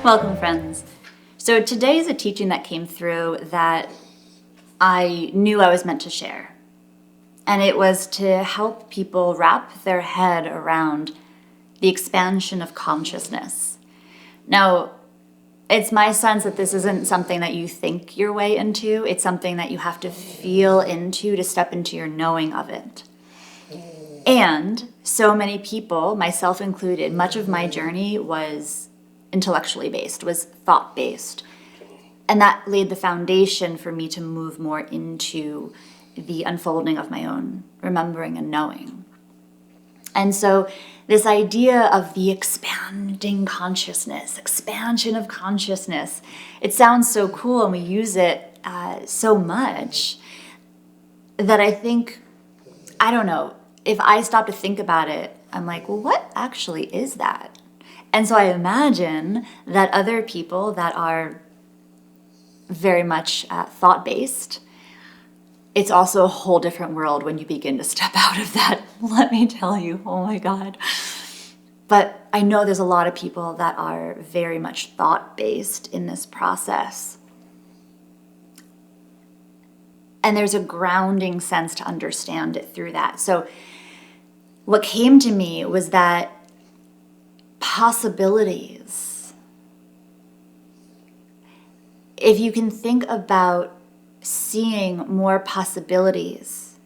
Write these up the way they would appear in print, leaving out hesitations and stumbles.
Welcome, friends. So today is a teaching that came through that I knew I was meant to share. And it was to help people wrap their head around the expansion of consciousness. Now, it's my sense that this isn't something that you think your way into. It's something that you have to feel into to step into your knowing of it. And so many people, myself included, much of my journey was intellectually based, was thought based. And that laid the foundation for me to move more into the unfolding of my own remembering and knowing. And so this idea of the expanding consciousness, expansion of consciousness, it sounds so cool and we use it so much that I think, I don't know, if I stop to think about it, I'm like, well, what actually is that? And so I imagine that other people that are very much thought-based, it's also a whole different world when you begin to step out of that. Let me tell you, oh my God. But I know there's a lot of people that are very much thought-based in this process. And there's a grounding sense to understand it through that. So what came to me was that possibilities. If you can think about seeing more possibilities,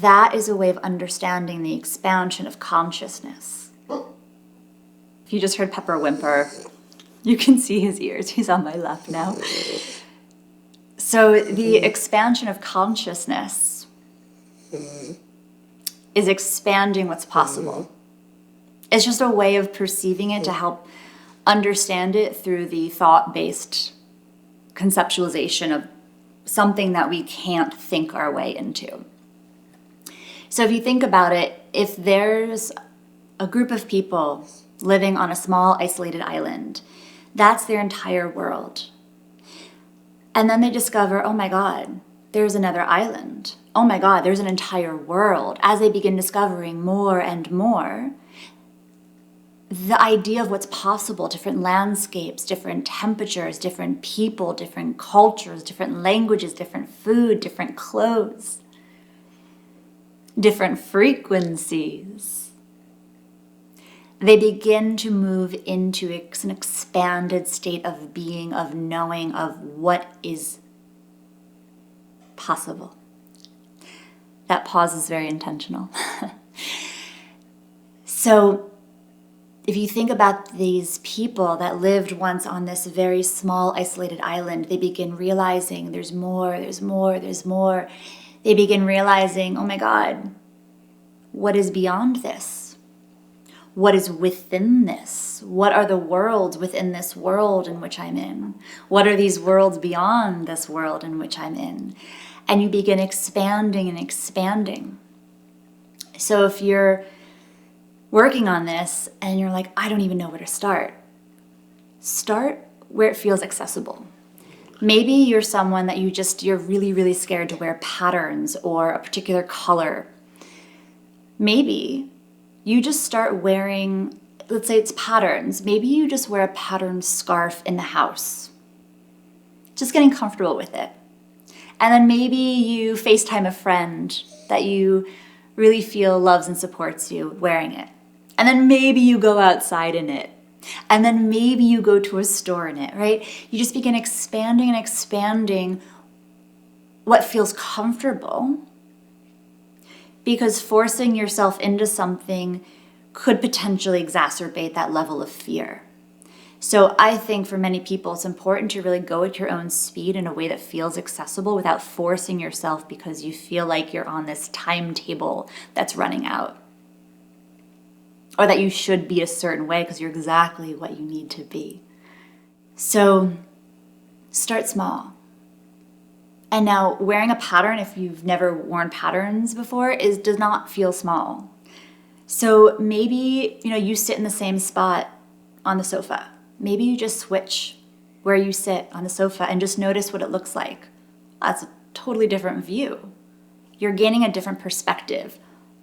that is a way of understanding the expansion of consciousness. If you just heard Pepper whimper, you can see his ears. He's on my lap now. So the expansion of consciousness is expanding what's possible. It's just a way of perceiving it to help understand it through the thought-based conceptualization of something that we can't think our way into. So if you think about it, if there's a group of people living on a small isolated island, that's their entire world. And then they discover, oh my God, there's another island. Oh my God, there's an entire world. As they begin discovering more and more, the idea of what's possible, different landscapes, different temperatures, different people, different cultures, different languages, different food, different clothes, different frequencies. They begin to move into an expanded state of being, of knowing, of what is possible. That pause is very intentional. So, if you think about these people that lived once on this very small, isolated island, they begin realizing there's more, there's more, there's more. They begin realizing, oh my God, what is beyond this? What is within this? What are the worlds within this world in which I'm in? What are these worlds beyond this world in which I'm in? And you begin expanding and expanding. So if you're working on this and you're like, I don't even know where to start. Start where it feels accessible. Maybe you're someone that you're really, really scared to wear patterns or a particular color. Maybe you just start wearing, let's say it's patterns. Maybe you just wear a patterned scarf in the house. Just getting comfortable with it. And then maybe you FaceTime a friend that you really feel loves and supports you wearing it. And then maybe you go outside in it. And then maybe you go to a store in it, right? You just begin expanding and expanding what feels comfortable, because forcing yourself into something could potentially exacerbate that level of fear. So I think for many people, it's important to really go at your own speed in a way that feels accessible without forcing yourself because you feel like you're on this timetable that's running out. Or that you should be a certain way because you're exactly what you need to be. So start small. And now wearing a pattern, if you've never worn patterns before, does not feel small. So maybe you sit in the same spot on the sofa. Maybe you just switch where you sit on the sofa and just notice what it looks like. That's a totally different view. You're gaining a different perspective.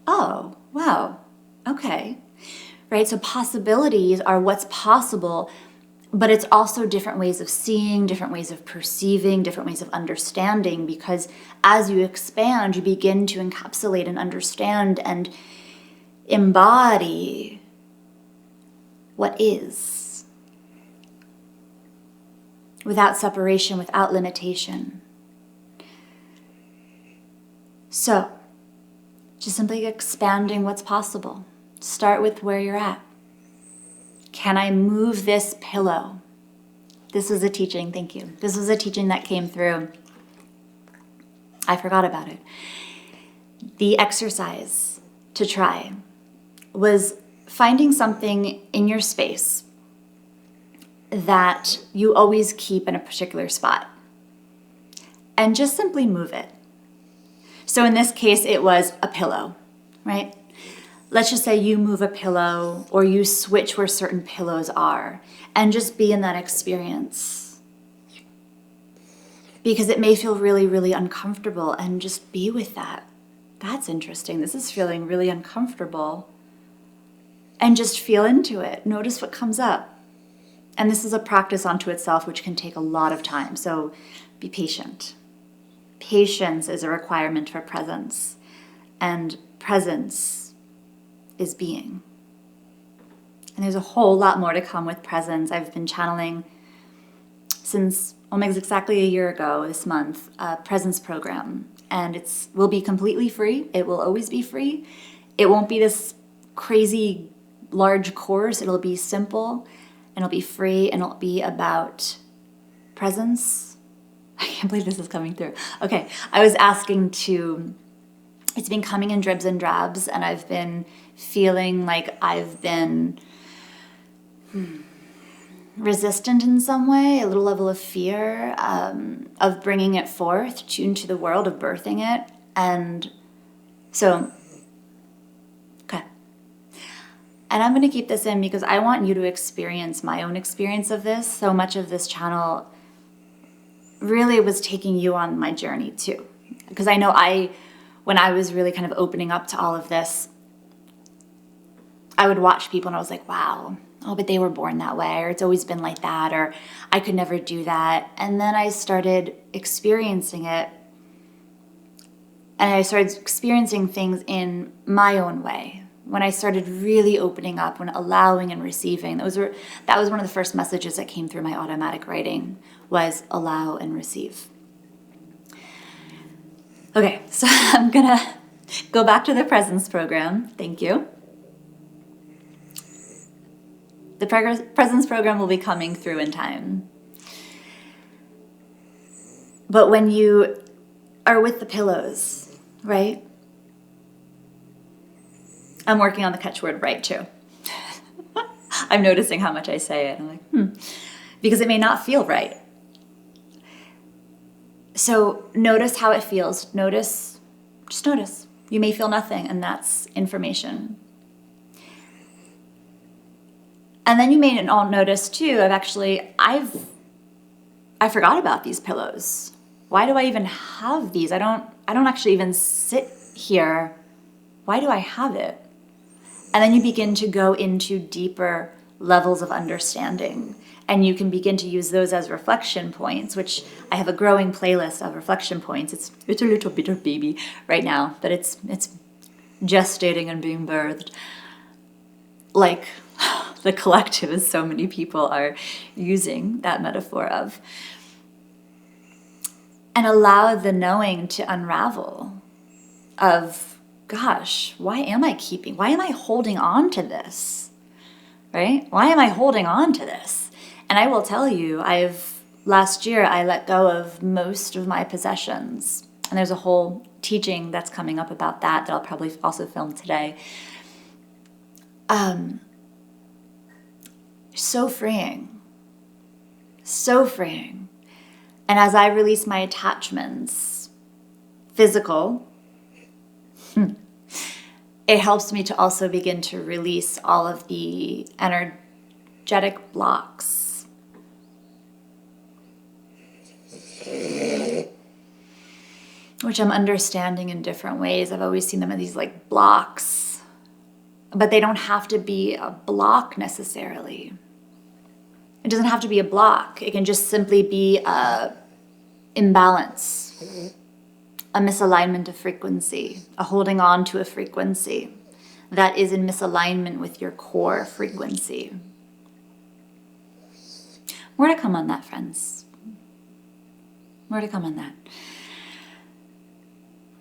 Oh, wow, okay. Right? So possibilities are what's possible But it's also different ways of seeing, different ways of perceiving, different ways of understanding, because as you expand, you begin to encapsulate and understand and embody what is, without separation, without limitation. So, just simply expanding what's possible. Start with where you're at. Can I move this pillow? This was a teaching, thank you. This was a teaching that came through. I forgot about it. The exercise to try was finding something in your space that you always keep in a particular spot and just simply move it. So in this case, it was a pillow, right? Let's just say you move a pillow or you switch where certain pillows are and just be in that experience. Because it may feel really, really uncomfortable, and just be with that. That's interesting. This is feeling really uncomfortable. And just feel into it. Notice what comes up. And this is a practice unto itself, which can take a lot of time. So be patient. Patience is a requirement for presence. And presence is being. And there's a whole lot more to come with presence. I've been channeling since almost exactly a year ago this month, a presence program. And it will be completely free. It will always be free. It won't be this crazy large course. It'll be simple and it'll be free and it'll be about presence. I can't believe this is coming through. Okay, I was asking it's been coming in dribs and drabs, and I've been feeling like I've been resistant in some way, a little level of fear of bringing it forth, tuned to the world, of birthing it. And so, okay. And I'm going to keep this in because I want you to experience my own experience of this. So much of this channel really was taking you on my journey too. Because I know when I was really kind of opening up to all of this, I would watch people and I was like, wow, oh, but they were born that way, or it's always been like that, or I could never do that. And then I started experiencing it, and I started experiencing things in my own way. When I started really opening up, when allowing and receiving, that was one of the first messages that came through my automatic writing, was allow and receive. Okay, so I'm gonna go back to the presence program. Thank you. The presence program will be coming through in time. But when you are with the pillows, right? I'm working on the catchword right too. I'm noticing how much I say it. I'm like, because it may not feel right. So notice how it feels. Just notice. You may feel nothing, and that's information. And then you may all notice too, I forgot about these pillows. Why do I even have these? I don't actually even sit here. Why do I have it? And then you begin to go into deeper levels of understanding. And you can begin to use those as reflection points, which I have a growing playlist of reflection points. It's a little bit of baby right now, but it's gestating and being birthed. Like the collective, as so many people are using that metaphor of. And allow the knowing to unravel of, gosh, why am I holding on to this? Right? Why am I holding on to this? And I will tell you, last year I let go of most of my possessions. And there's a whole teaching that's coming up about that I'll probably also film today. So freeing. So freeing. And as I release my attachments, physical, it helps me to also begin to release all of the energetic blocks. Which I'm understanding in different ways. I've always seen them as these like blocks, but they don't have to be a block necessarily. It doesn't have to be a block. It can just simply be a imbalance, a misalignment of frequency, a holding on to a frequency that is in misalignment with your core frequency. More to come on that, friends. More to come on that.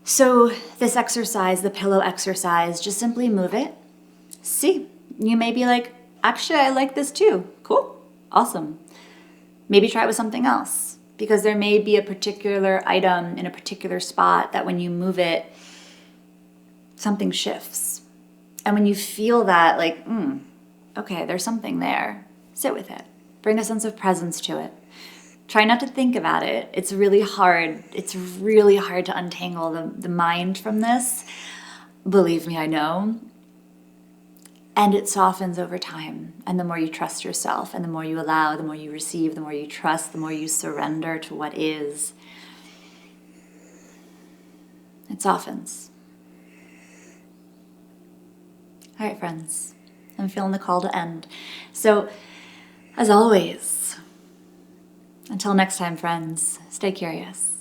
So this exercise, the pillow exercise, just simply move it. See, you may be like, actually, I like this too. Cool, awesome. Maybe try it with something else, because there may be a particular item in a particular spot that when you move it, something shifts. And when you feel that, like, okay, there's something there, sit with it. Bring a sense of presence to it. Try not to think about it. It's really hard. It's really hard to untangle the mind from this. Believe me, I know. And it softens over time. And the more you trust yourself, and the more you allow, the more you receive, the more you trust, the more you surrender to what is, it softens. All right, friends. I'm feeling the call to end. So, as always, until next time, friends, stay curious.